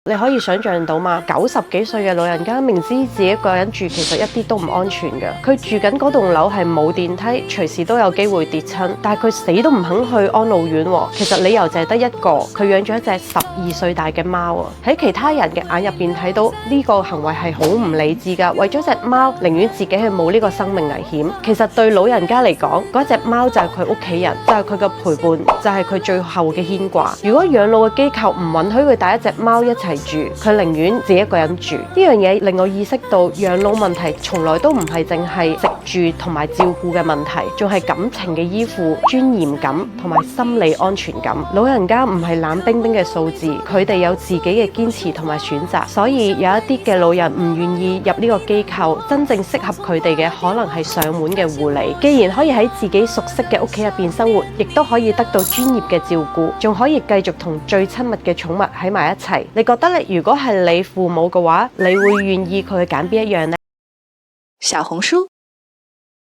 你可以想象到嘛？90幾歲嘅老人家明知自己一個人住，其實一啲都唔安全嘅。佢住緊嗰棟樓係冇電梯，隨時都有機會跌親。但係佢死都唔肯去安老院喎。其實理由就係得一個，佢養咗一隻12歲大嘅貓啊！喺其他人嘅眼入邊睇到呢個行為係好唔理智㗎。為咗隻貓，寧願自己去冒呢個生命危險。其實對老人家嚟講，嗰隻貓就係佢屋企人，就係佢嘅陪伴，就係佢最後嘅牽掛。如果養老嘅機構唔允許佢帶一隻貓一齊住，佢寧願自己一個人住。呢樣嘢令我意識到養老問題從來都唔係淨係食住同埋照顧嘅問題，仲係感情嘅依附、尊嚴感同埋心理安全感。老人家唔係冷冰冰嘅數字，佢哋有自己嘅堅持同埋選擇。所以有一啲嘅老人唔願意入呢個機構，真正適合佢哋嘅可能係上門嘅護理。既然可以喺自己熟悉嘅屋企入邊生活，亦都可以得到專業嘅照顧，仲可以繼續同最親密嘅寵物喺埋一齊。你覺得咧？如果係你父母嘅話，你會願意佢去揀邊一樣呢？小紅書